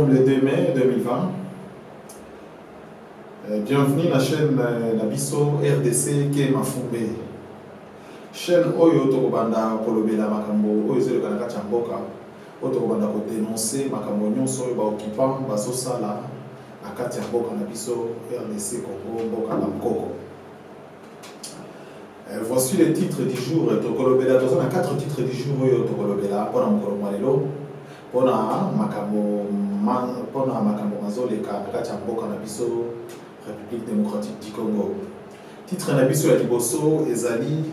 sommes le 2 mai 2020. Bienvenue à la chaîne Nabiso RDC qui est Mafumbe. Chaîne Oyo Tokobanda Polobela Makambo, Oyo Zelo Kanaka Chamboka, Oyo Tokobanda ko dénoncer Makambo Nyonso Oyo Baokipa, Basosala, Akati Mboka Nabiso RDC Congo, Mboka Namkoko. Voici les titres du jour. Tokolobela, nous avons 4 titres du jour Oyo Tokolobela, pour Namkolo Malelo, pour Makambo Mazoleka, Akati Mboka Nabiso, République démocratique du Congo. Titre Nabiso Yakiboso, Ezali,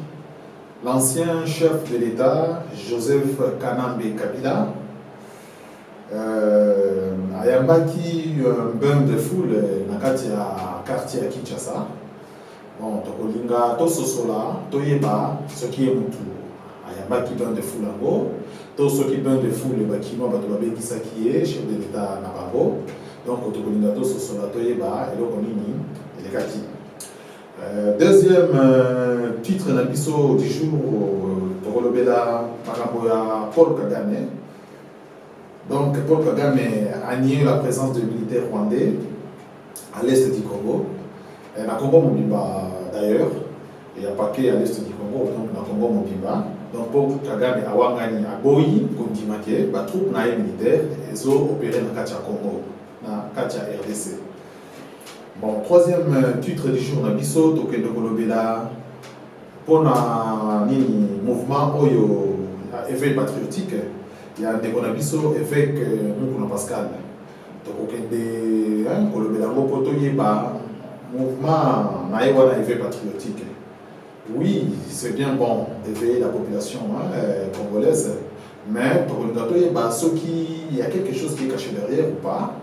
l'ancien chef de l'État, Joseph Kanambe Kabila, Ayambaki, un bain de foule, Nakatia, quartier à Kinshasa. Bon, Tokolinga, Tososola, Toyeba, ce qui est Moutou. Ayambaki, bain de foule en gros. Tout ce qui bain de foule, le Bakino, Batobabe Kisaki, chef de l'État Nabango. Donc, Tokolinga, Tososola, Toyeba, et Lokonini, et les Kaki. Deuxième titre Nabiso du jour, Tokolobela Maraboya Paul Kagame. Donc Paul Kagame a nié la présence de militaires rwandais à l'est du Congo. Na Congo Mobimba d'ailleurs, il y a pas qu'à l'est du Congo, donc na Congo Mobimba. Donc Paul Kagame a wangani a Boyi, comme dit Maké, ba troupe naïe militaire, et ont opéré dans Katia Congo, na Katia RDC. Bon, troisième titre du jour, Nabiso, Tokendo Kolobela, pour le mouvement Oyo, éveil patriotique, il y a des Nabiso, évêque Moukouna Pascal. Tokende Kolobela, Mokotoyeba, mouvement Naïwana éveil patriotique. Oui, c'est bien bon d'éveiller la population congolaise, mais Tokoyeba, il y a quelque chose qui est caché derrière ou pas.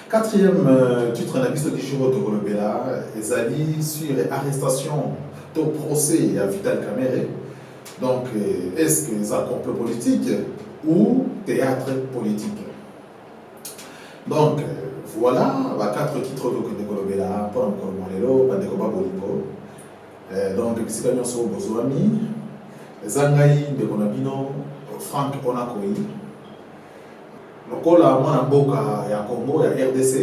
Quatrième titre Nabiso du jour de Kolobela, Ezali sur arrestation au procès à Vital Kamerhe. Donc, est-ce que c'est un complot politique ou théâtre politique? Donc, voilà, 4 titres de Kolobela, pour Kolomolelo, Pandekoba Bolingo. Donc, Bisikagnon So Bozoami, Zangaï de Konabino, Franck Onakoi. Lokola mwana mboka ya Congo ya RDC,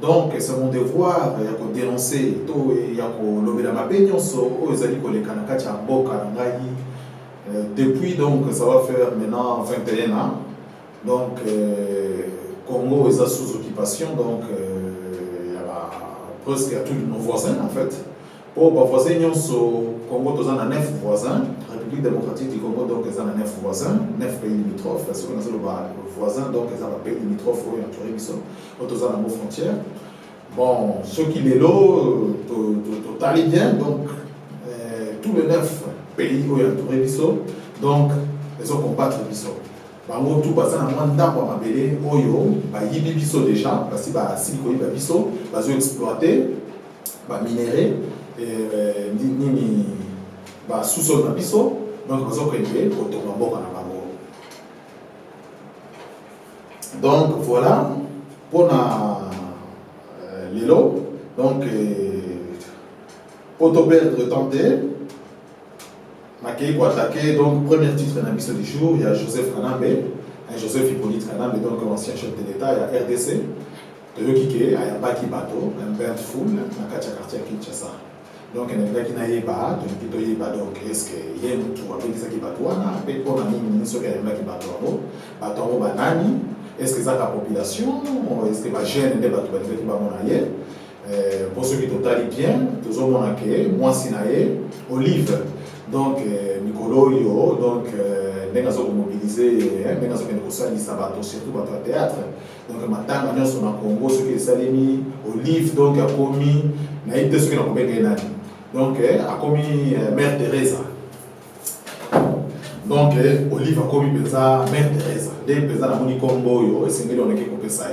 donc c'est mon devoir de dénoncer tout et de lobela mabe nyonso oyo ezali koleka na kati ya mboka na ngai depuis, donc ça va faire maintenant 21 ans. Donc Congo est sous occupation, donc il y a presque à tous nos voisins en fait. Pour les voisins nyonso Congo toza na 9 voisins, République démocratique du Congo donc ils ont 9 voisins, 9 pays limitrophes, parce qu'on a le voisin donc ils ont un pays limitrophe où il y a nos frontières. Bon, ceux qui les lots, total bien, donc tous les 9 pays où il y a donc ils ont combattu Bisso. Bango tout passant à moins d'arbres à Mabélé, Oyo, Yibi Bisso déjà, parce que si vous avez Bisso, ils ont exploité, minéré, nini sous-sol na biso, donc ils ont créé pour tomber en bas. Donc voilà pour les lots. Donc pour te perdre tenter pour attaquer. Donc premier titre na biso du jour, il y a Joseph Kanambe, Joseph Hippolyte Kanambe, donc ancien chef de l'État, il y a RDC. De Yokike, a Yambaki Bato, un bain de foule, dans Katia quartier à Kinshasa. Donc, il y a un gars qui n'a pas de Yeba, donc est-ce qu'il y a un tour avec ce qui est bateau, et pour la mine, ce qu'il y a un bateau, bateau banani, est-ce que c'est la population, est-ce que la gêne des bateaux qui va monayer, pour ceux qui totalent bien, tous au monaké, moi sinaye, olive. Donc, Nicolo, donc, nous avons mobilisé, nous avons surtout dans le théâtre. Donc, maintenant, nous sommes en Congo, ceux qui sont salés, Olive, donc, a commis, naïf de ceux qui n'ont pas gagné. Donc, a commis Mère Teresa. Donc, Olive a commis Mère Teresa. Dès que Pesa n'a pas de combo, et c'est mieux qu'on ait coupé ça.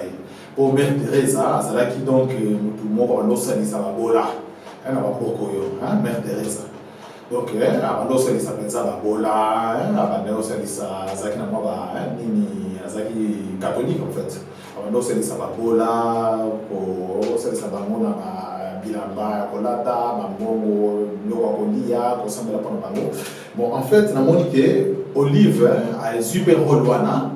Pour Mère Teresa, c'est là qui donc, tout le monde va nous salir, ça va bola. Elle n'a pas beaucoup, Mère Teresa. Donc, avant de se faire ça, bola, avant de se faire ça, nini, azaki catholique en fait. Avant de se faire ça, bola, pour se faire ça, mona, bilamba, kolata, bambongo, lokakolia, kosamba la pano bango. Bon, en fait, na monique, Olive a un super rôle wana,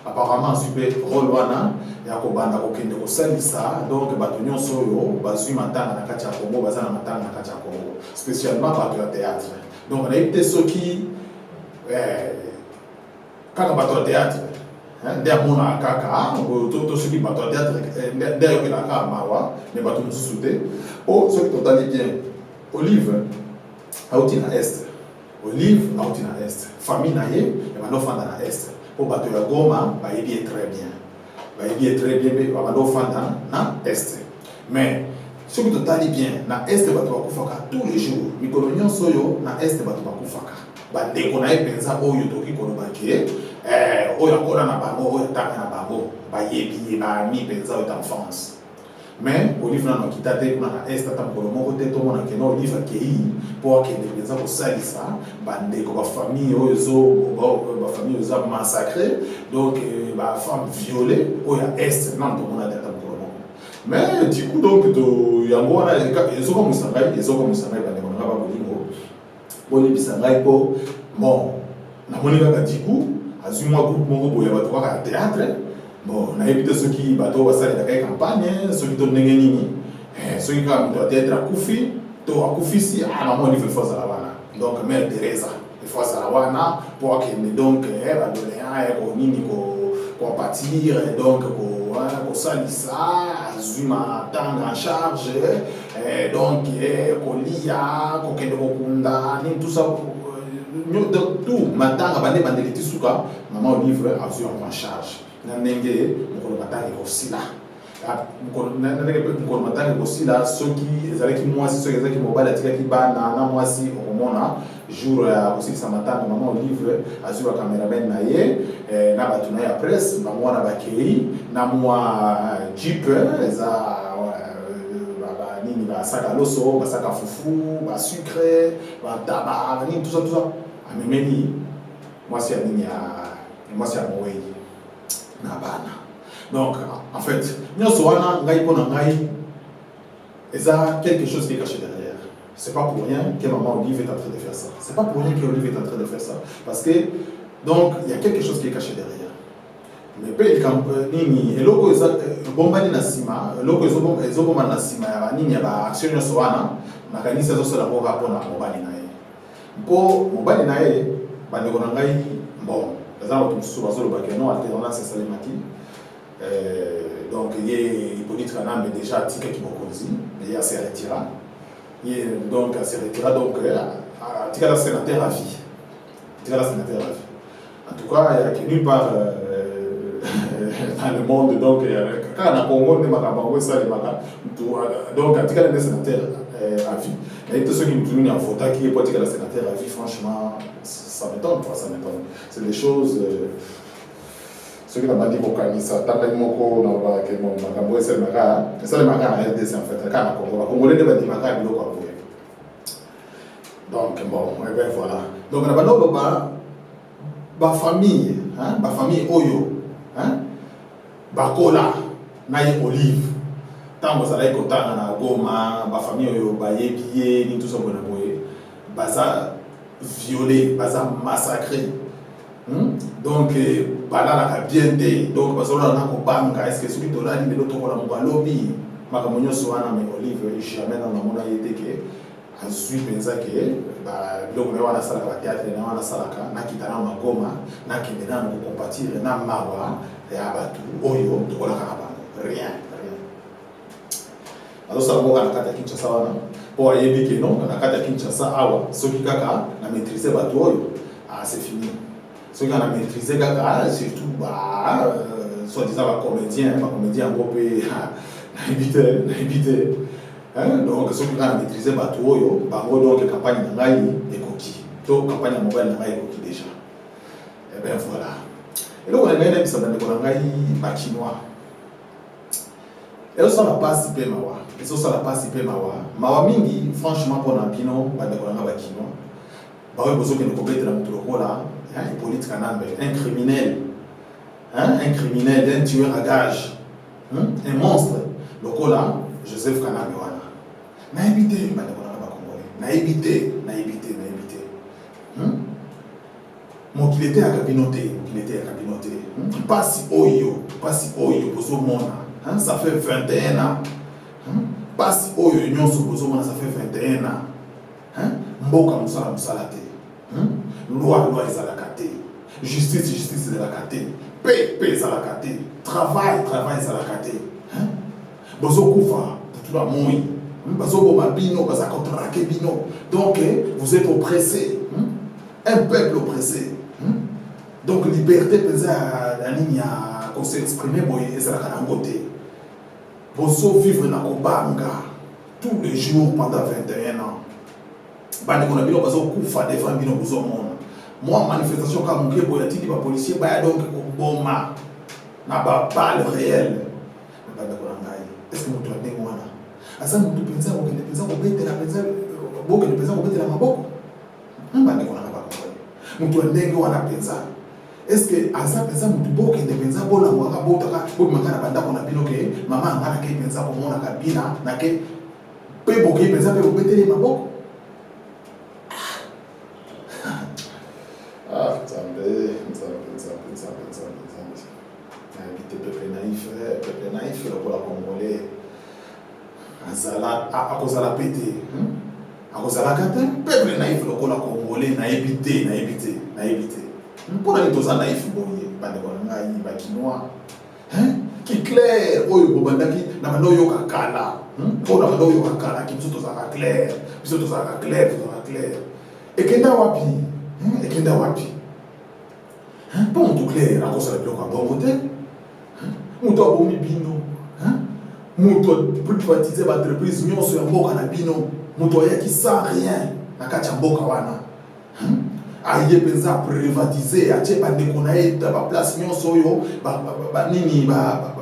à apparemment super rôle wana ya kobanda kokende kosalisa donc bato nyonso oyo bazwi matanga na kati ya Congo baza na matanga na kati ya Congo spécialement bato ya théâtre donc nayebi te soki kaka bato ya théâtre nde amonaka kaka to soki bato ya théâtre nde ayokelaka mawa me bato mosusu te o soki totali bien Olive auti na est Olive auti na est famille na ye ebandofanda na est po bato ya Goma bayebi très bien mpe babandofanda na est mais soki totali bien na est bato bakufaka tous les jours mikolo nyonso oyo na est bato bakufaka bandeko na ye mpenza oyo toki koloba ke oyo akola na bango oyo atanga na bango bayebi baami mpenza oyo ta enfance mais Olive nano akita te kuna na est ata mokolo moko te tomona kena Olive akei mpo akende mpenza kosalisa bandeko bafamille oyo eza massacré donc bafemme violée oyo ya est nano tomona te ata mokolo moko mais du coup donc yango wana ezokomwisa ngai bandeko na nga babolingo bolibisa ngai mpo bon namoni kaka du coup azwi mwa groupe moko boya bato kaka ya théâtre bon nayebi te soki bato basalelaka ye campagne soki to ndenge nini soki kaka moto ya théâtre akufi to akufisi mama Olive ifo azala wana donc mère Teresa ifo azala wana mpo akende donc badoléant konini kompatir donc kosalisa azwi matanga en charge donc kolia kokende kokunda nini tout ça tout matanga bandeli ti suka mama Olive azwi yango en charge na ndenge mokolo matanga ekosila mokolo matanga ekosila soki ezalaki mwasi soki ezalaki mobali atikaki bana na mwasi okomona jour ya kosilisa matanga mama Olive azwi bacameraman na ye na bato na ye ya presse bango wana bakei na mwa jipe eza nini basaka loso basaka fufu basucre bataba nini tout ça amemeli mwasi ya nini mwasi ya mowei na bana donc en fait nyonso wana ngai mpo na ngai eza quelque chose qui est caché derrière c'est pas pour rien que maman Olive est en train de faire ça c'est pas pour rien que Olive est en train de faire ça parce que donc il y a quelque chose qui est caché derrière mais pe nini eloko eza bombani na sima eloko ezobomba na sima ya banini ya baaction nyonso wana nakanisi ezosala ngo rapport na mobali na ye mpo mobali na ye bandeko na ngai bon eza bato mosusu bazolobaka non alternance esalemaki donc ye Hippolyte Kanambe déjà atikaki bokonzi ye ase retira ye donc ase retira donc atikala sénateur à vie en tout cas il y a que nulle part dans le monde donc kaka na Congo nde makambo yango esalemaka donc atikala nde sénateur à vie nayebi te soki mutu nini avotaki ye po atikala sénateur à vie franchement ça m'étonne. C'est des choses ceux qui n'ont pas dit kokanisa tandaki moko na ba ke mo makambo esalemaka na RDC en fait kaka na Congo bakongolais nde bandimaka biloko aboye donc bon et ben voilà donc na bano bafamille oyo bakola na ye Olive ntango azalaki kotanga na Goma bafamille oyo bayebi ye nini tout ça boye baza violé baza massacré donc balalaka bien te donc bazolala na kobanga est ce que soki tolali lelo tokola mo balobi makambo nyonso wana mais Olive jamais namona ye te ke azwi mpenza ke biloko na ye wana asalaka bateatre na ye wana asalaka nakita na Goma nakende nano kocompatire na mawa ya bato oyo tokolaka na bango rien azosala mboka na kati ya Kinshasa wana mpo ayebi ke non na kati ya Kinshasa awa soki kaka na maîtriser bato oyo c'est fini soki na maîtriser kaka surtout soi-disant bacomédien yango mpe nayebi te donc soki kaka na maîtriser bato oyo bango donc campagne na ngai ekoki to campagne ya mobile na ngai ekoki déjà et ben voilà eloko na ngai nayebisa bandeko na ngai bakinois ezosala pasi mpe mawa mingi franchement mpona bino bandeko na nga bakinois baoyo bozokende kobetela moto lokola Hippolyte Kanambe un criminel un tueur à gage un monstre lokola Joseph Kanambe wana nayebi te bandeko na nga bakongolais nayebi te mokili te ya kabino te Pasi Oyo, Bozomona, ça fait 21 ans. Pasi Oyo, Nyonso Bozomona, ça fait 21 ans. Mboka Moussala Moussalate. Loi Ezalakate. Justice Ezalakate. Paix Ezalakate. Travail Ezalakate. Bozokoufa, tout le monde. Bazoboma Bino, Bazakotrake Bino. Donc, vous êtes oppressés. Un peuple oppressé. Donc, liberté, la ligne qu'on s'est exprimé, et ça la côté. Bozo vivre dans Kobanga tous les jours pendant 21 ans. Bande qu'on a bien, Bazo Koufa, des femmes, Bino, Bozo Mon. Moi, manifestation, quand mon gars, il y a policier, donc, Boma, n'a pas balle réelle. Est-ce que vous trouvez moi là? Asa mtu penza kubetela penza boke ni penza kubetela maboko mbande kuna hapa kwa mtu ndenge wana penza eske asa penza mtu boke ni penza bola mwaka bota ka boke makana banda kuna bino ke mama ngana ke penza ko mona kabina na ke pe boke penza pe kubetela maboko tambe na bite pepe naïf pour la congolais à cause de la pété. À cause de la carte, peuple naïf, le col à congolais, naïbité. Pour aller tous en naïf, qui clair, oh, Bobandaki, Namano Yoka Kala, pour Namano Yoka Kala, qui sont tous à clair, clair. Et Kenda Wapi, pas tout clair, à cause de la bloc à bon côté, Mouto Bomi Bino. Mouto privatiser l'entreprise, nous sommes en boka na bino. Mouto qui sans rien, na kacha boka wana. Aïe pensa privatiser, ache pa nekonae da ba place nous soyo, ba nini ba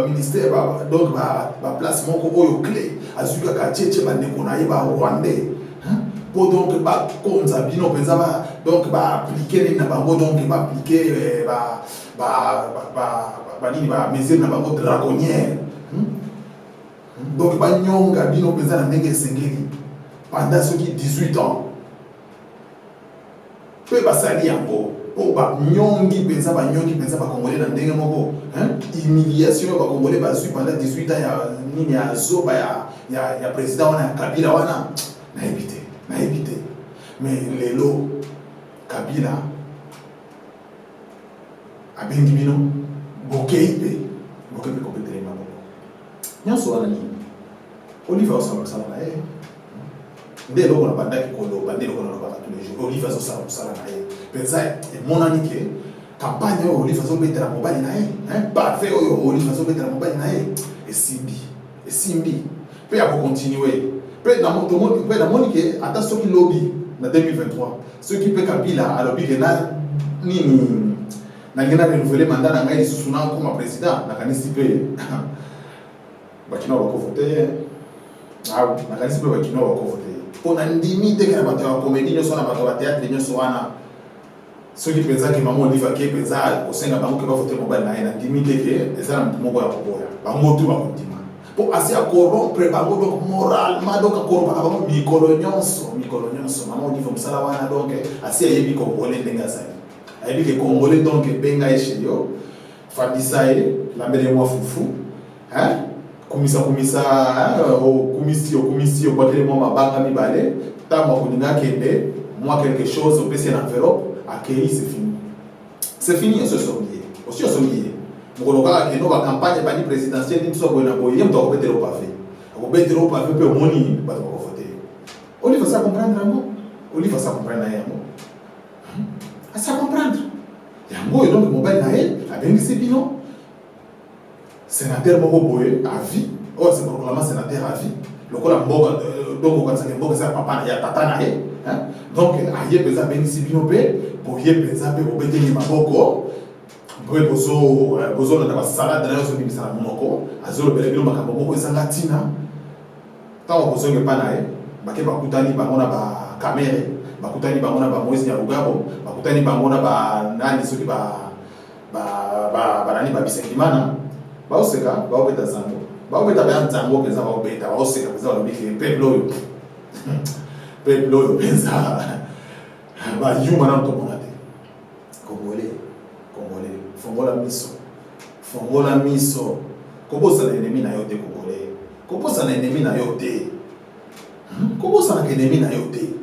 ministère donc ba place moko oyo clé. Azuka ka cheche ba nekonae ba rwandais. Pour donc ba konza bino pensa ba donc ba appliquer na bango donc ba appliquer ba nini ba mesure na bango draconnière. Donc, Nyonga Bino Pesa Ndenge Sengeli pendant ceux qui 18 ans. Peu basali yango. Oh, Nyongi Pesa Congolais dans Ndenge Moko. Humiliation, Congolais basu pendant 18 ans. Il y a Zoba, il y a président, il y a Kabila, wana. Na évité. Mais les lots, Kabila, Abengi Bino, Bokeipe compétrait ma Nyonso wana ni Oliver osala na ye nde loko na bandaki kolo bande loko na lobaka tous les jours Oliver osala na ye penza emonani ke campagne oyo Oliver azobetela mobali na ye parfait oyo Oliver azobetela mobali na ye esimbi mpe ya kocontinue mpe namoni ke ata soki lobi na 2023 soki mpe Kabila alobi ke na nini nangena renouveler mandat na ngai lisusu na nkoma président nakanisi mpe bakino bako voter nakanisi mpe bakino bako voter mpona ndimi teke na bato ya comédie nyonso na bato ya théâtre nyonso wana soki mpenza ke mama Oliver ke mpenza kosenga bango ke bavoter mobali na ye na ndimi teke eza na motu moko ya koboya bango tu bakondima mpo asi akorompre bango donc moralement donc akorompaka bango mikolo nyonso mama Oliver mosala wana donc asi ayebi congolais ndenge azali ayebi ke congolais donc ebenga ye chez yo fandisa ye lambele mwa fufu kumisa komisio kwa tele mwa mabanga mibale tama kuninga kende moi quelque chose au PC l'enveloppe accueilli c'est fini on se sortir aussi on se sortir mukoloka ke no ba campagne ba ni présidentielle ni so bona boye mto ko betelo pavé pe moni ba ko voter Oliver ça comprendre yango Oliver ça comprendre yango ça comprendre yango donc mobile na ye abengisi bino sénateur moko boye à vie oh c'est proclamé sénateur à vie le kola mboka donc quand ça mboka ça papa na ya tata na ye donc aye peza bengisi bino pe boye peza pe obeteli maboko boye bozo na ba salade na yo so bimisa na moko azolo bele bino makambo moko ezanga tina tawo bozonge pa na ye bake bakutani bango na ba kamera bakutani bango na ba Moïse Nyarugabo bakutani bango na ba nani soki ba nani ba Bisengimana baoseka baobeta zango baobeta baya nzango penza baobeta baoseka penza balobiki peuple oyo penza bayuma na ntomona te congolais faut fongola miso. Fongola miso. Kobosa na ennemi na yo te Congolais. Kobosa na ennemi na yo te. Kobosa na ennemi na yo te.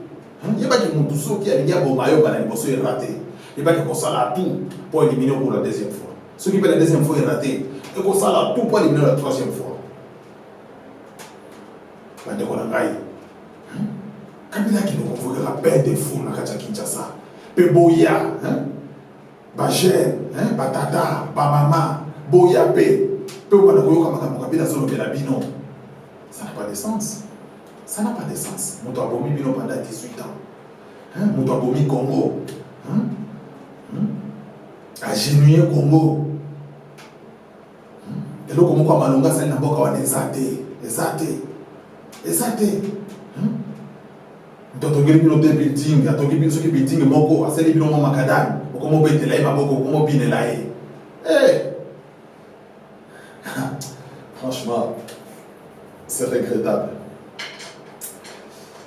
Yeba ki mutu soki alingi aboma yo bana liboso raté. Yeba ki kosala tout pour éliminer pour la deuxième fois. Ceux qui veulent la deuxième fois raté, et kosala tout pour éliminer la troisième fois. Bande ko na ngai. Kabila qui nous convoque la paix des fous na kacha Kinshasa. Pe boya, ba jeune, ba tata, ba mama, boya pe. Pe ko na koyoka makambo kabila solo pe la bino. Ça n'a pas de sens. Ça n'a pas de sens. Moto abomi bino pendant 18 ans. Moto abomi Congo. Agenouiller Congo. Et là, comment malonga ça n'a pas qu'à exalter, exalter. Donc on bino des building, on bino ce qui building moko, c'est les bino makadam. Comment bête là, maboko, comment bine là. Franchement, c'est regrettable.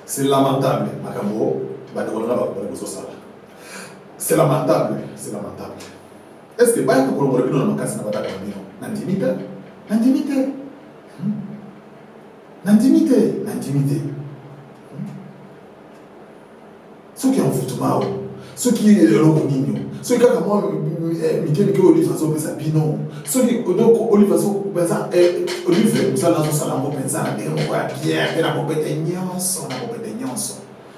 C'est lamentable, Makambo. C'est lamentable, c'est lamentable. Est-ce que Baye Kokolo Bino na makasi na bataka bino? N'intimité? N'intimité? N'intimité? N'intimité? Ceux qui ont foutu mao, ceux qui l'ont connu, ceux qui ont moi Mikel Olive façon pesa bino, ceux qui donc Olive façon pesa Olive ça dans son salon pensa na bien bien pena popete nyonso na popete nyonso.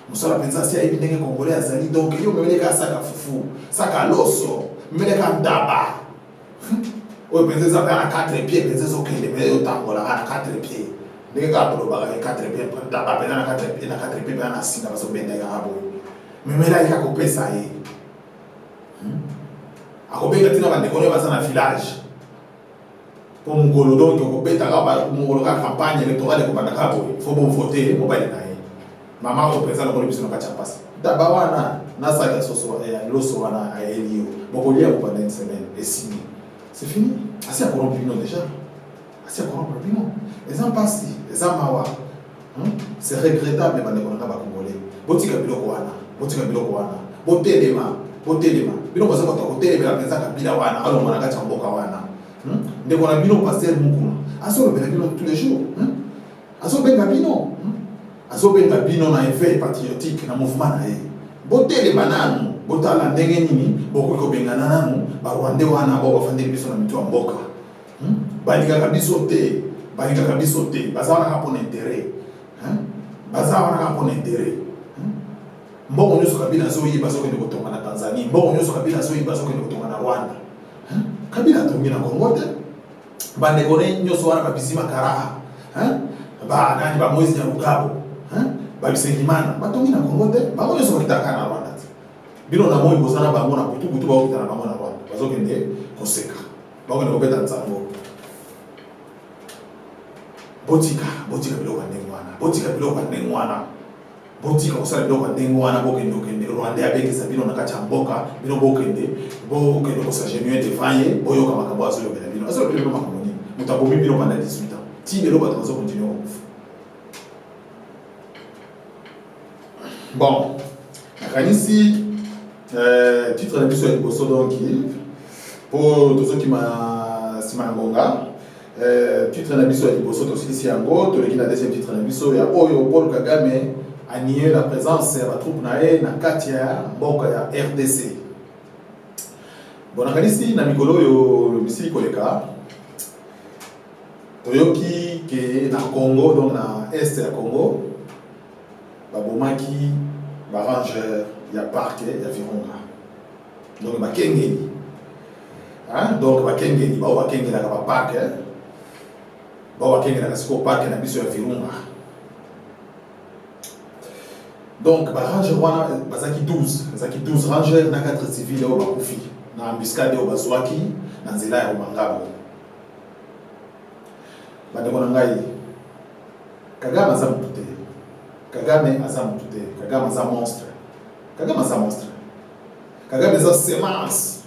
Musala pensa si aibi ndenge Congolais azali donc yo memeleka saka fufu, saka loso, memeleka ndaba. O pensa ça na 4 pieds, pensa so kende mais yo tangola na 4 pieds. Ndenge ka tolo ba 4 pieds, ndaba pensa na 4 pieds, na 4 pieds na singa baso benda ya abo. Memela ika kopesa ye. Akobeka tina bande kono basa na village. Pour mukolo donc okobeta ka mukolo ka campagne électorale ko banda ka bo, faut bon voter mobile na ye. Mama ko pesa ko biso na kacha passe. Daba wana na saka soso loso wana a elio. Bokolia ko pendant une semaine et simi. C'est fini. Assez à corrompre non déjà. Assez à corrompre non. Les en passent, les en mawa. C'est regrettable bande ko na ba Congolais. Botika biloko wana. Botika biloko wana. Botelema, botelema. Bino ko sako to telema penza ka bila wana, alo mwana kacha mboka wana. Ndeko na bino pasteur mukuna. Aso bela bino tous les jours. Aso benga bino. Aso benga bino na effet patriotique na mouvement na ye. Botelema nanu, botala ndenge nini, boko bengana nanu, ba Rwanda wana bo bafandeli biso na mitu ya mboka. Balika kabiso te, balika kabiso te, bazawana ka pona intérêt. Bazawana ka pona intérêt. Mbongo nyoso Kabila zo yiba zo kende kotonga na Tanzania. Mbongo nyoso Kabila zo yiba zo kende kotonga na Rwanda. Kabila tongi na Congo te. Bande kone nyoso wana babizima karaha. Ba nani ba Moise Nyarugabo. Ba Bisengimana. Ba tongi na Congo te. Ba nyoso bakitaka na Rwanda te. Bino na moyo bozana ba mona butu ba okitana na mona Rwanda. Ba zo kende koseka. Ba kende kobeta nzango. Botika biloko ndengwana. Botika biloko ndengwana. Botika osala biloko ndenge wana bokende Rwanda abekisa bino na kati ya mboka bino bokende kosagenuer devant ye boyoka makambo azolobela bino azolobela bino makambo nini moto abomi bino pendant 18 ans ti lelo bato bazokontinue kokufa. Bon nakanisi titre na biso ya liboso donc pour tozokima nsima ya ngonga titre na biso ya liboso tosilisi yango toleki na deuxième titre na biso ya oyo Paul Kagame a nié la présence de la troupe nae na katia mboka ya RDC. Bon nakanisi na mikolo yo misili koleka toyoki ke na Congo donc na est ya Congo babomaki ba ranger ya parc ya Virunga. Donc bakengeli. Donc bakengeli ba bakengela ka parc ba bakengela ka siko parc na biso ya Virunga. Donc, les rangers, bazaki 12 rangers na 4 civils au bakufi na embuscade au bazwaki na nzela ya mangabo. Bandeko na ngai Kagame aza mutute. Kagame aza mutute. Kagame aza monstre. Kagame aza monstre. Kagame aza semence.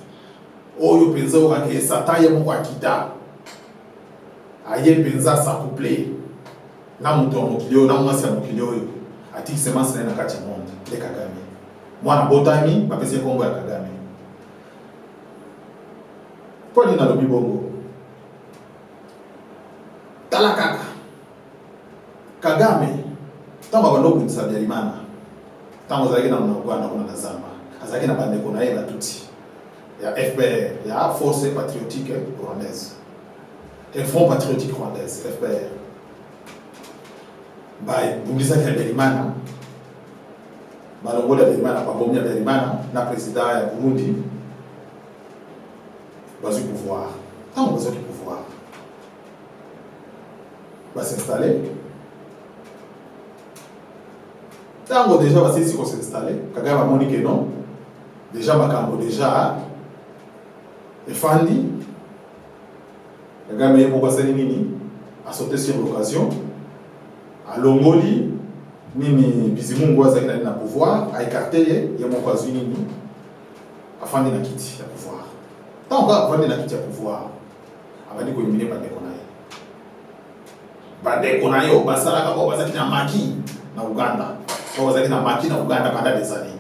Oyo penza o ka satan ye moko akita. Aye penza sa couplé. Na muto mokilio na mwasi ya mokilio yo. Ati semence na kati ya monde de Kagame. Mwana botami bapesi kombo ya Kagame. Pour aller dans le Bibongo. Talakaka. Kagame. Tant que l'on a dit Limana. Tant que l'on a Zamba. Azaki na bande kona eba tuti. Il y a FPR, il y a Force patriotique rwandaise. Et Front patriotique rwandaise, FPR. Bah, Bundisa qui a Belimana. Malongola Belimana, pas bon bien Belimana, na président ya Burundi. Bas du pouvoir. Tant on a besoin du pouvoir. Va s'installer. Tant on déjà va s'installer. Kagame a monique non. Déjà Makambo déjà Efandi Kagame yé mokasani nini a sauté sur l'occasion à Longoli nini Bizimungu azaki na pouvoir a écarté yé mokasani nini afandi na kiti ya pouvoir tant que afandi na kiti ya pouvoir abandi ko éliminer bande konaye o basala ka ko bazaki na maki na Uganda ko bazaki na maki na Uganda pendant des années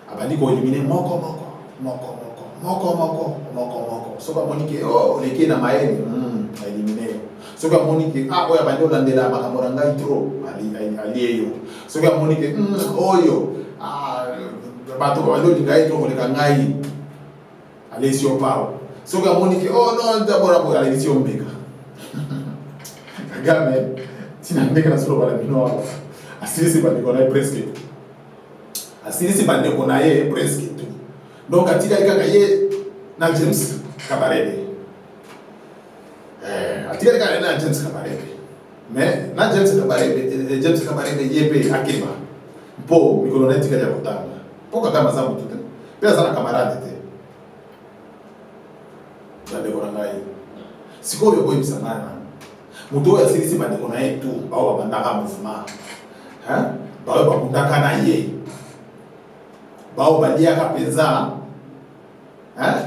abandi ko éliminer moko. Soka monike oh leki na maeni éliminer. Soka monike oya bandi olandela makamora ngai trop ali eyo. Soka monike oyo bato bando lingai trop leka ngai ali sio pao. Soka monike oh non d'abord pour ali sio mbeka. Kagame tina ndeka na solo bala bino asili bandi kona presque. Asili bandi kona presque tout. Donc atika kaka ye na James Kabarebe. Atika kaka na James Kabarebe. Mais na James Kabarebe yebe akeba. Po mikolo na tika ya kutanga. Po kaka mazamu tute. Pia sana camarade te. Bande kona ngai. Siko yo boy bisangana. Muto ya sisi bande kona yetu bawo bandaka mouvement. Bawo bakundaka na ye. Bao balia kapenza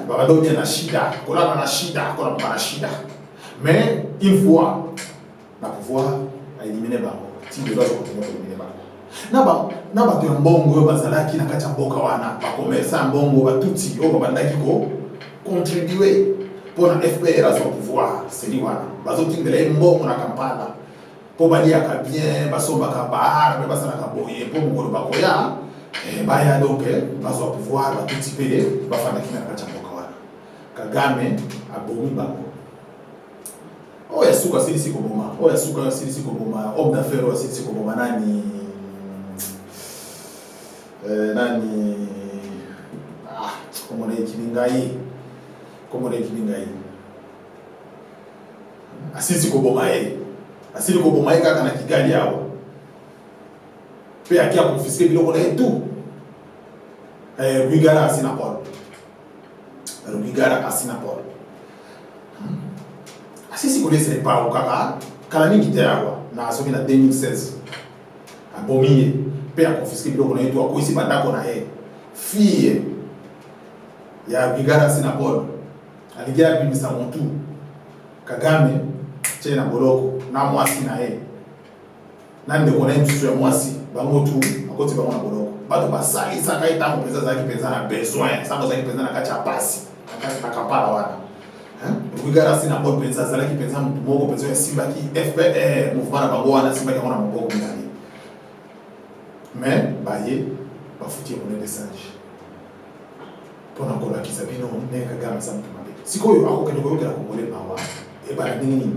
babadonia na shida kolana na shida mais une fois na pouvoir a éliminer bango ti de doit continuer à éliminer bango na ba to mbongo bazalaki na kati mboka wana ba commerçant mbongo ba tuti o babandaki ko contribuer pour na FPR à son pouvoir c'est lui wana bazotindela mbongo na Kampala po balia ka bien basomba ka bar ba sana ka boye po ngolo bakoya baya donc bazo pouvoir ba tout payer ba fana kina kacha mboka wana Kagame abomi bango oya suka silisi koboma homme d'affaires oya silisi koboma nani komone kimingai asili koboma kaka na Kigali awa pe akia confisquer biloko na tout Rwigara asina Paul asisi connaissait pas au kaka kala mingi te awa na soki na 2016 abomiye pe a confisquer biloko na tout akoisi bandako na ye fille ya Rwigara asina Paul aligia bimisa montu Kagame tche na boloko na mwasi na ye nande kona msusu ya mwasi bango tu akoti bango na boloko bato basali saka itango pesa zaki pesa na besoin sako zaki pesa na kacha pasi na Kampala wana Rwigara sina bon pesa zaki pesa mtu moko pesa ya Simba ki FPR mouvement na bango wana Simba ki ngona mboko ndani mais baye bafuti on des singes pona kola kisabino ne Kagame sa mtu mabe sikoyo akokende koyoka na kongole bawa e bana nini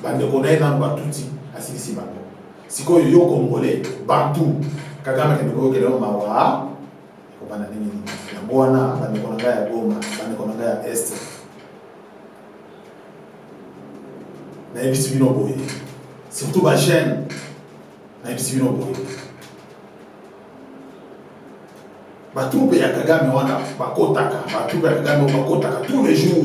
bande kona na batuti asisi bango sikoyo yo Congolais bantu Kagame kende koyoka na mawa ko bana nini ya bwana bande kona ngaya Goma bande kona ngaya Est na ebisi bino boye surtout ba jeune na ebisi bino boye ba troupe ya Kagame wana bakotaka ba troupe ya Kagame bakotaka tous les jours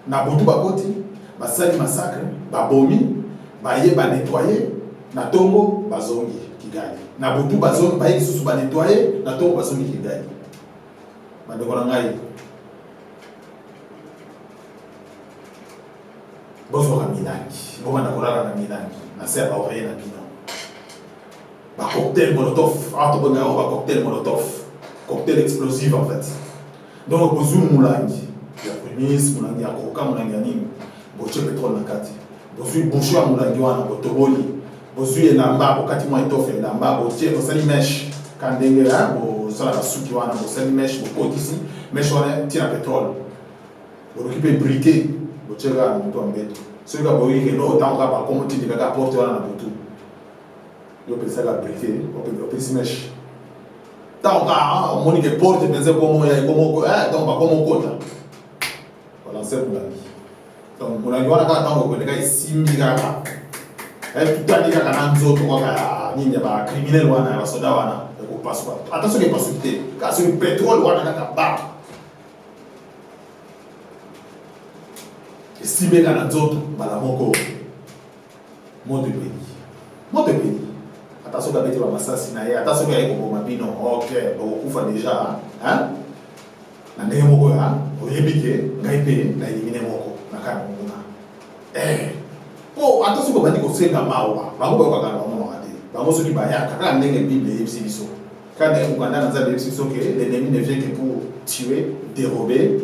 na botu bakoti basali massacre babomi baye ba nettoyer na tongo bazongi Kigali na botu bazongi baye susu ba nettoyer na tongo bazongi Kigali bande kona ngai bozo ka milangi boma na kolala na milangi na seba oye na bino ba cocktail molotov auto bonga ba cocktail molotov cocktail explosif en fait donc bozu mulangi ya premise mulangi ya koka mulangi ya nini boche pétrole na kati bozu bouchou ya mulangi wana botoboli bozu elamba bokati mwa etofe elamba botie bosali meche kandenge ya bosala basuki wana bosali meche bokotisi meche wana tina pétrole bokoki mpe briquet botie kaka na moto ya mbeto soki ka boyoki kende otango kaka bakoma otindi kaka aporte wana na butu yo pesaka briquet opesi meche tant que on dit porte penser comment il y a comment donc pas comment côté voilà c'est pour la vie donc on a dit on a tant que les gars simbi kaka tout à dit kaka na nzoto kwa nini ba criminel wana ba soda wana ko passe pas attention que pas sauter car sur le pétrole wana kaka ba simbi kaka nzoto bala moko mode pays attention qu'avec les massages attention qu'il y a des mabino ok okufa déjà hein na ndenge moko ya oyebike ngai pe na elimine moko na kana mona po attention ko bandi ko senga mawa bango ba kana mama wade bango soki bayaka kaka ndenge bible yebisi biso kana ukanda na za yebisi biso que l'ennemi ne vient que pour tuer dérober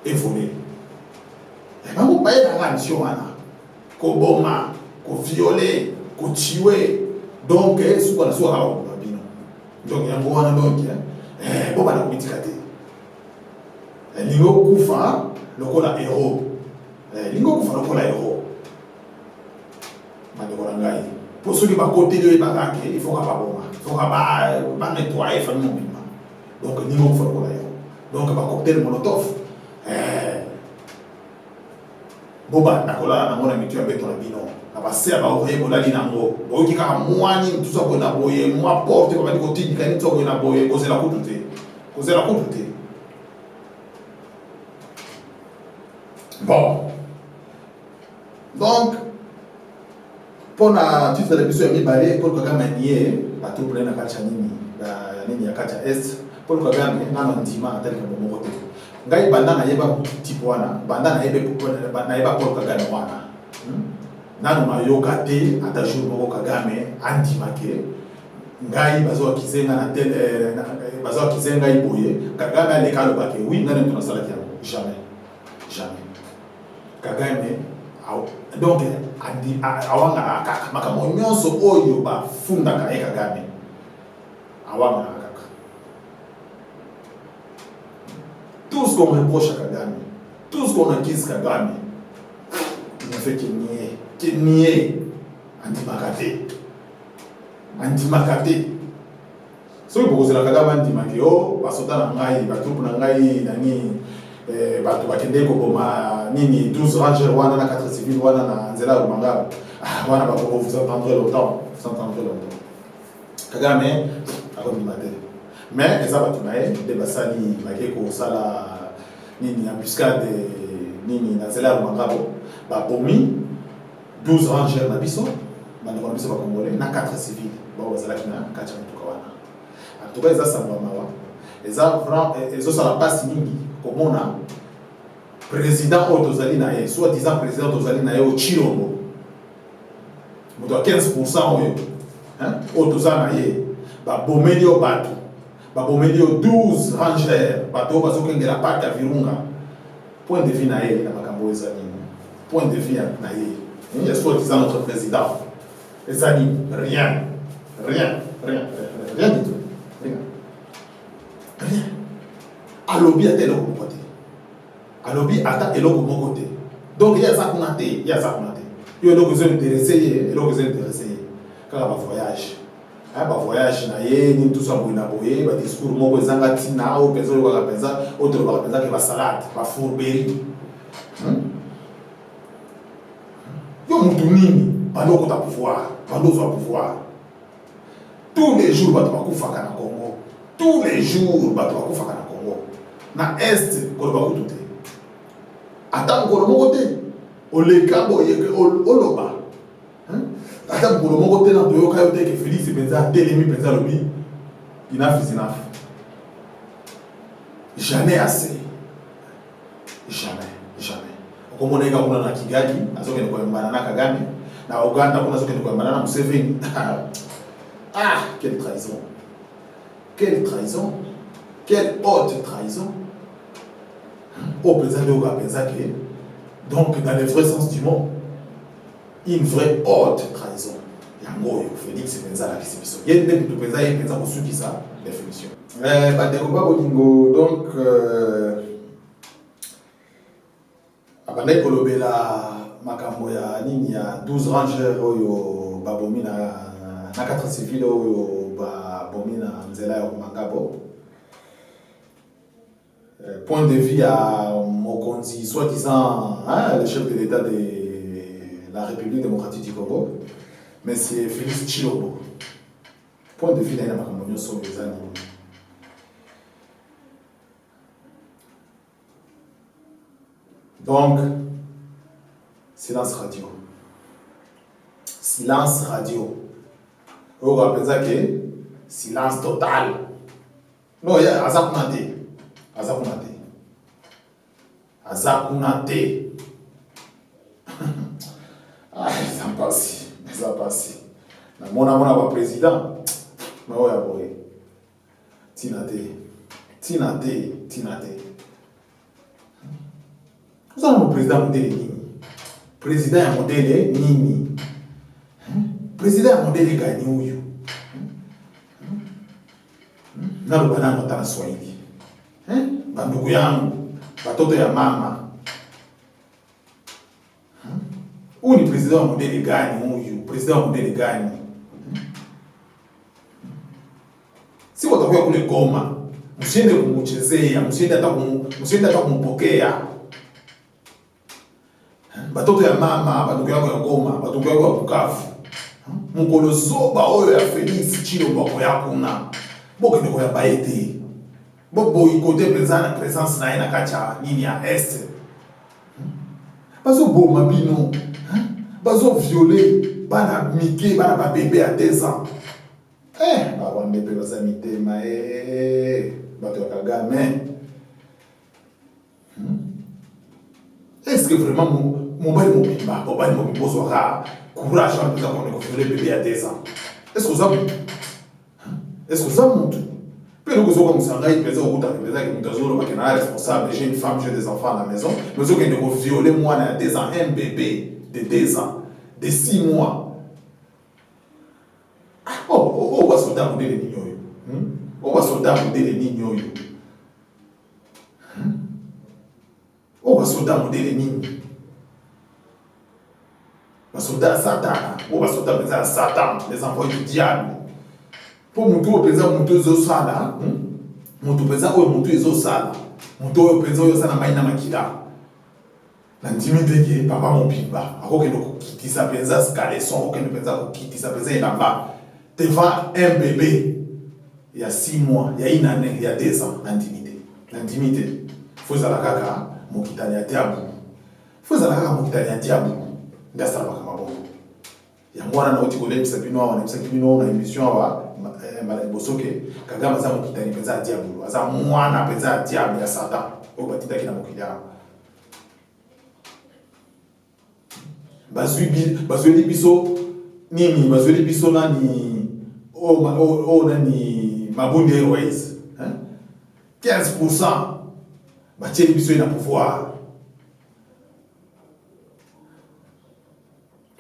et voler bango baye na mission wana ko boma ko violer ko tuer donc ce qu'on a soit à bino donc il y a un bon donc bon ba na komitika te lingo kufa lokola héros lingo kufa lokola héros mande ko ngai pour ceux qui ba côté de ba ke il faut ka ba boma il faut ka ba nettoyer famille mobima donc lingo kufa lokola héros donc ba cocktail molotov boba nakola na mona mitu ya beto na bino abase ba oye bolali nango oki ka mwani tout ça ko na boye moi porte ko ba ko tindi ka nito ko na boye ko zela kutute bon donc pour la titre de l'émission mi balé pour que kama nié ba tout plein na kacha nini ya kacha est pour que kama ngana ndima tel que mo côté ngai banda na yeba tipo wana banda na yebe na yeba Paul Kagame wana nanu na yoka te ata jour moko Kagame andimake ngai bazo kizenga na tel bazo kizenga iboye Kagame aleka lobake oui ngana tuna sala kia jamais Kagame donc andi awanga akaka makamo nyonso oyo ba funda ka Kagame awanga akaka tout ce qu'on reproche à Kagame, tout ce qu'on accuse Kagame, il ne fait que nier anti-makate. Si vous posez la Kagame anti-makate, oh, basota na ngai, batupu na ngai, nani, batu bakende koboma, nini, 12 rangers wana na 4 civils wana na nzela rumanga, wana bako vous entendrez longtemps, Kagame, akomi mais les abatunae de basali bakeko sala nini embuscade nini na zela rumangabo ba bomi 12 rangers na biso bana kwa biso ba congolais na 4 civils ba wazala kina kacha mtuka wana en tout cas eza samba mawa eza sala passe mingi komona président otozali na ye soit disant président otozali na ye au Chilombo moto 15% oyo hein otozana ye ba bomeli o batu babomeli 12 rangers bato bazokengela parc ya Virunga point de vue na ye na makambo ezali point de vue na ye il soit disant notre président ezali rien du tout rien alobi ata eloko moko te alobi ata eloko moko te donc ya za kuna te yo eloko ezo intéressé ye kaka ba voyage ba voyage na ye ni tout ça boina boye ba discours moko ezanga tina o penza yo kaka penza autre ba penza ke ba salade ba fourberie yo mutu nini bando ko ta pouvoir bando zo pouvoir tous les jours ba bakufaka na Congo tous les jours ba bakufaka na Congo na est ko ba kututé ata ngolo moko te oleka boye oloba ata ngolo moko te na toyoka yo te ke Félix penza telemi penza lobi enough is enough jamais assez jamais okomoneka kuna na Kigali azokende koyambana na Kagame na Uganda kuna azokende koyambana na Museveni quelle trahison quelle haute trahison au président de Penzake, donc dans le vrai sens du mot, une vraie haute trahison. Yango, Félix Penzala qui s'est mis. Il y a des présidents qui ont suivi ça, définition. Donc, après kolobela makambo ya nini ya 12 rangers oyo babomi na 4 civils oyo babomi na nzela ya Mangabo. Point de vue à Mokonzi, soi-disant le chef de l'État de la République démocratique du Congo, M. Félix Tshilombo. Point de vue à makambo nyonso ezali. Donc, silence radio. Silence radio. Vous rappelez ça que silence total. Non, il y a Azakunate. Azakunate. Azakunate. Ah, ça passe. Ça passe. Mon amour président. Mais oui, oui. Tinate. Tinate. Tinate. Vous avez le président modèle Nini. Président modèle Nini. Président modèle Gagnou. Nalo banana tana Swahili. Bandugu yangu, batoto ya mama. Huyu ni président modèle gani huyu? Président modèle gani? Si watakuwa kule Goma, msiende kumuchezea, msiende hata kumpokea. Batoto ya mama, batoto yangu ya Goma, batoto yangu ya Bukavu. Mukolo zoba oyo ya Félix Tshilombo ko yakuna. Boke ndeko ya baete. Bobo ikote présence na ina kacha nini ya est. Bazo boma bino. Bazo violer bana mike bana ba bébé à 2 ans. Ba wa mbebe baza mitema bato ya Kagame. Est-ce que vraiment mon bali mobimba, mon bali mobimba soit courage à nous avoir violer bébé à 2 ans? Est-ce que ça monte? Est-ce que ça monte? Puis nous sommes comme ça, il faisait au bout de responsable, j'ai une femme, j'ai des enfants à la maison, mais ceux qui ont violé moi à 2 ans, un bébé de 2 ans, de 6 mois. Oh, on va soldat modèle de Nignoyo. On va soldat modèle de Nignoyo. On va soldat modèle de Nignoyo. On va soldat Satan. On va soldat Satan, les envoyés du diable. Pour mon tour, président, mon tour est sala. Mon tour président, mon tour est sala. Mon tour président, il y a un maïna makida. L'intimité qui est papa mon pipa. Alors que nous quittons sa présence, caleçon, que nous quittons sa présence, il là-bas. Devant un bébé, il y a 6 mois, il y a 1 année, il y a 2 ans, l'intimité. L'intimité. Faut que ça la caca, mon kitani a diable. Faut que ça la caca, mon kitani a diable. Il y a ça la caca, ma bonne. Il y a moi, on a dit que on a une émission à Bosoke, Kagame a mon kitani penza a diable. Aza moi, na penza a diable, il y a Satan. Au batita qui n'a mon kitani. Bazuli biso, nini, bazuli biso na ni. Nani Mabundi Airways 15% batieli biso na pouvoir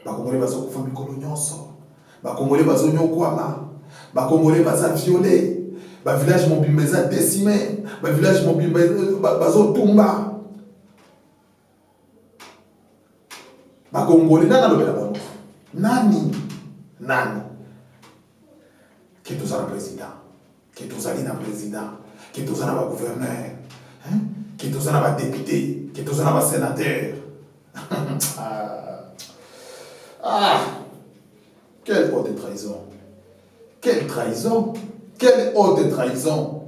bakongole bazo kufa mikolo nyonso bakongole bazo nyokwama bakongole baza violé ba village mobimba eza décimé ba village mobimba bazo tumba bakongole nana lobela bango nani qui est un président, qui est un président, qui est un gouverneur, qui est un député, qui est un sénateur. Quelle haute trahison! Quelle trahison! Quelle haute trahison!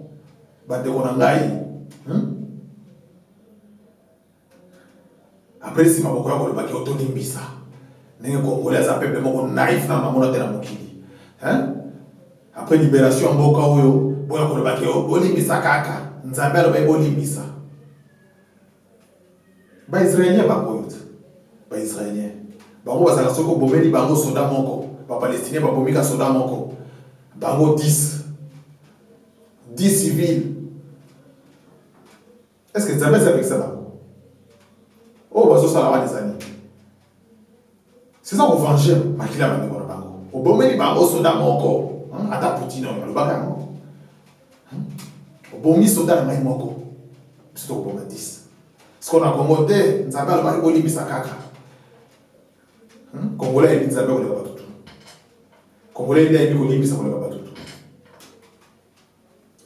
Après, si ma bokoya ko baki otolimbisa, nenge congolais a peuple moko naïf na mamona tena mokili. Après libération mboka oyo boya ko baki olimbisa kaka nzambe aloba olimbisa. Ba israélien ba koyot. Ba israélien. Bango basaka soko bomeli bango soda moko, ba palestinien ba bomika soda moko. Bango 10 civils. Est-ce que Nzambe avec ça? Oh, bazo sala des années. C'est ça qu'on venger makila bandeko na bango. Obomeli bango soda moko. Ata Poutine le baka mo. Obomi soda na mai moko. C'est au bomba 10. Ce qu'on a commenté, Nzambe le baka olimbisa kaka. Congolais et Nzambe ko le baka tutu. Congolais il a olimbisa ko le baka tutu.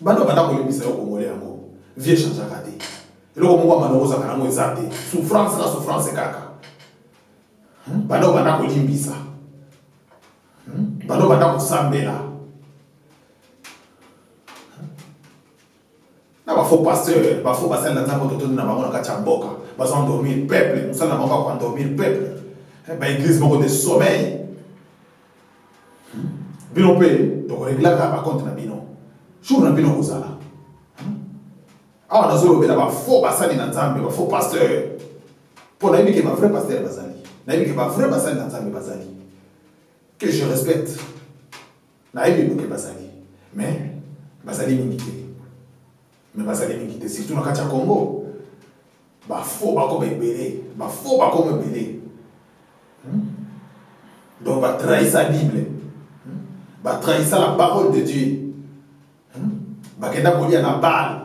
Bando bana ko olimbisa ko Congolais yango. Vie changer kate. Eloko moko malheureusement kana mo ezate. Souffrance na souffrance kaka. Bando bana ko limbisa. Bando bana ko sambela. Na ba faux pasteur, ba faux pasteur na nzambo toto na bango na kacha mboka. Ba sans dormir le peuple, nous sommes na bango ko dormir le peuple. Ba église moko de sommeil. Bino pe, donc régler ba compte na bino. Jour na bino kozala. Ah, on a zolo bela ba faux basali na nzambe, ba faux pasteur. Pour na yiki ba vrai pasteur bazali. Na yiki ba vrai basali na nzambe bazali. Que je respecte. Na yiki ba bazali. Mais bazali mingi. Mais bazali mingi surtout na kacha Congo. Ba faux ba comme belé, ba faux ba comme belé. Donc ba trahir sa Bible. Ba trahir la parole de Dieu. Ba kenda kolia na Baal.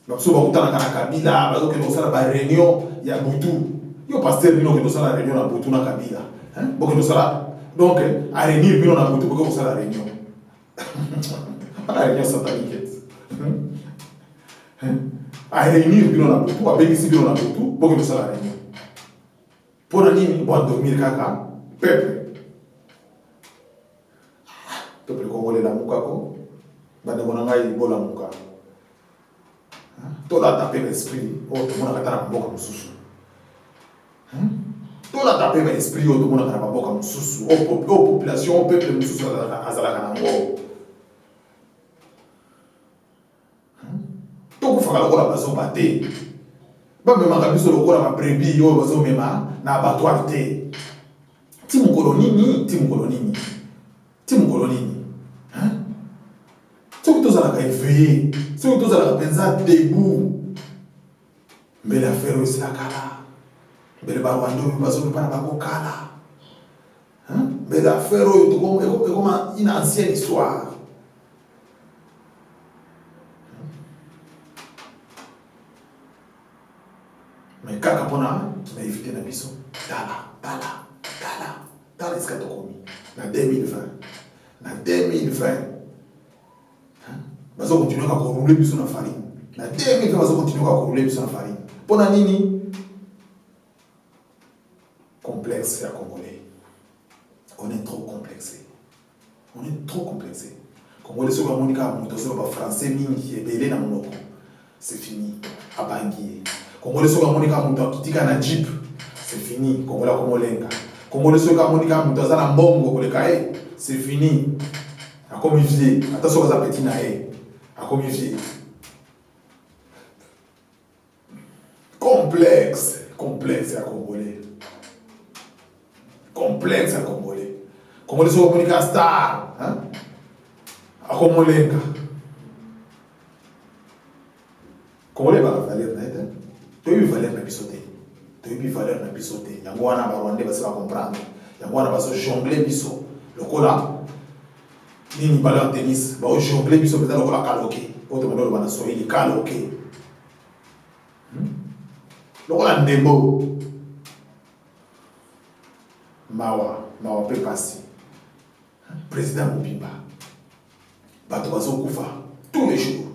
Baso bakutana kana Kabila, bazo ke dosala ba réunion ya butu. Yo pasteur bino ke dosala réunion na butu na Kabila. Boko dosala donc a réunir bino na butu boko dosala réunion. La réunion satanique. A réunir bino na butu, a bénir bino na butu, boko dosala réunion. Pour nini bo dormir kaka peuple. Peuple congolais la mukako. Bande bonanga ibola muka. Tout la taper l'esprit, oh tout le monde a tapé la boca mususu. Tout la taper l'esprit, oh tout le monde a tapé la boca mususu. Oh population, oh peuple mususu azala kanango. Tout faut faire la bazo baté. Ba même ka biso lokola ma brebis yo bazo mema na abattoir té. Ti mu kolonini. Ceux qui sont éveillés, ceux qui sont pensés debout. Mais l'affaire est la kala. Mais le barwando est pas sur le pan à kala. Mais l'affaire est comme une ancienne histoire. Mais quand on a évité la mission, Tala, est-ce que tu as commis? En 2020. Ils vont continuer à rouler sur la farine. La 2020, ils vont continuer à rouler sur la farine. Pour la nini, complexe à Congolais. On est trop complexé. Congolais, ceux qui ont dit que français, mingi, belé na monoko. C'est fini. À Bangui. Congolais, ceux qui ont dit que na Jeep. C'est fini. Congolais, Congolenga. Congolais, ceux qui ont dit que na mbongo, c'est fini. À comme il vient. Attention aux appétits naé. À comme il vient. Complexe à Congolais. Congolais sont communiqués à star. À Congolenga. Congolais va valeur net. Tu as eu valeur na bisoté. Yango wana ba Rwandais va comprendre. Yango wana va se jongler biso. Le cola. Nini ballon tennis, ba jongler biso peut-être lokola kaloke. Autre monde bana soyeli kaloke. Lokola ndembo. Mawa peut passer. Président Mobimba. Bato bazo kufa tous les jours.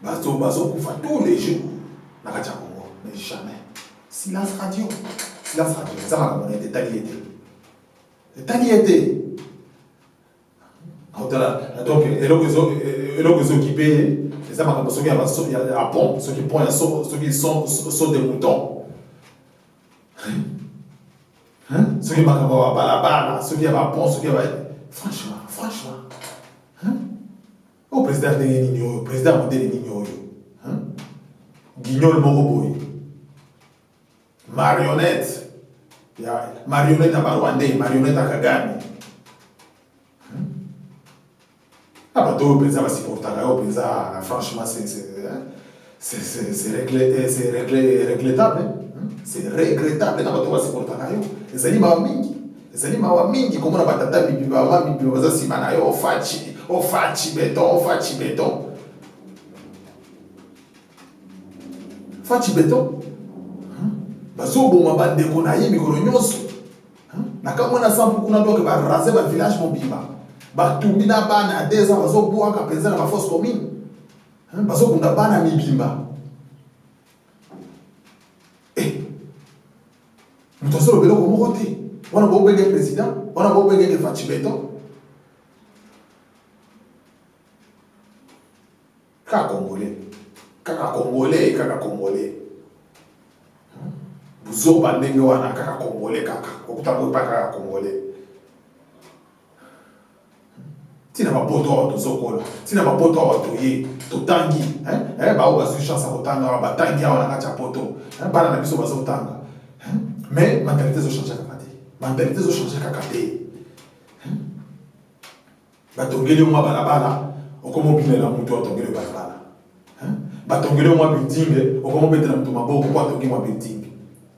Bazo kufa tous les jours. Nakacha Congo, mais jamais. Silence radio. Ça m'a comme on était taliété. Donc, et là, ils occupés, les hommes qui sont à pont, ceux qui sont des moutons. Ceux qui sont à balabala, ceux qui sont à pont, ceux qui sont à. Franchement. Au président de Nino, président de Nino, Guignol Moroboy, marionnette à Barwandé, marionnette à Kagame. Ah, bah, toi, pensa, va supporter, franchement, c'est regrettable. Hein? C'est regrettable. Non, toi, va supporter, et ça dit, ma mingi. Ça dit, ma mingi, comment on va t'attendre, mais ma mingi, mais vas-y, si mana, fachi, béton. Fachi béton. Bazo, bon, ma bande de konaï, mais kolonioso. Nakamona sampu kuna doke ba raser ba village mobimba. Ba tumina bana 2 ans bazo boa ka penza na force commune. Bazo kunda bana mibimba. Mutosolo belo ko mokote. Wana bo benge président, wana bo benge Fachi Beton. Kaka Congolais. Buzo bandenge wana kaka Congolais kaka. Okutango pa kaka Congolais. Tina mapoto wa tozokola. Tina mapoto wa toye. Totangi. Ba o bazu chance kotanga ba tangi wana kacha poto. Bana na biso bazo tanga. Mais mentalité zo changer kaka te. Mentalité zo changer kaka te. Batongeli mwa balabala okomo binela mutu atongeli balabala. Batongeli mwa building okomo betela mutu maboko kwa tongi mwa building.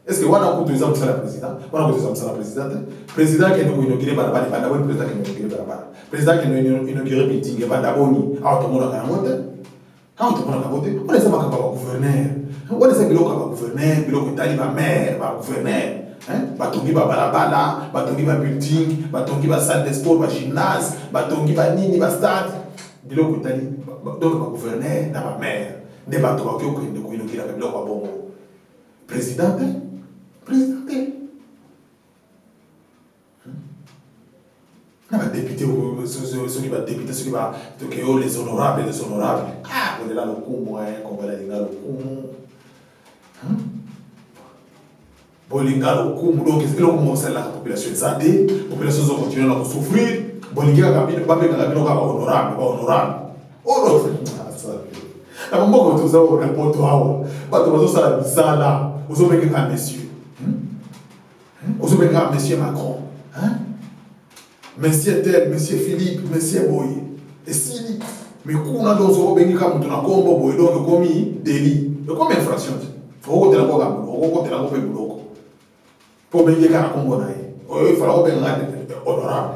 Est-ce que wana kutuza msala président? Wana kutuza msala président? Président qui nous inauguré balabala banda boni président qui nous inauguré balabala. Président qui nous inauguré building banda boni automona kangote. Automona kangote. On est ça makamba ba gouverneur. On est ça biloko ba gouverneur, biloko tali ba maire, ba gouverneur. Batongi ba balabala, batongi ba building, batongi ba salle de sport, ba gymnase, batongi ba nini ba stade. Biloko tali donc ba gouverneur na ba maire. Ne bato ba ko inde ko inokira ba biloko ba bongo. Président. Na ba député ceux qui va député ceux qui va les honorables. Ah, on est là le coup moi qu'on va aller là le coup. Bolinga lokumu donc est-ce que l'on commence à la population zadé population zo continuer à souffrir bolinga kabino ba beka kabino ka honorable oh ça la mambo ko toza o poto hawo ba to bazo sala bisala ozo beka ka monsieur monsieur Macron monsieur tel monsieur Philippe monsieur Boye et si mais kuna dozo bengi ka mutu na kombo boye donc komi délit comme infraction faut que la ko ka pour bengi ka kombo na ye il faut que honorable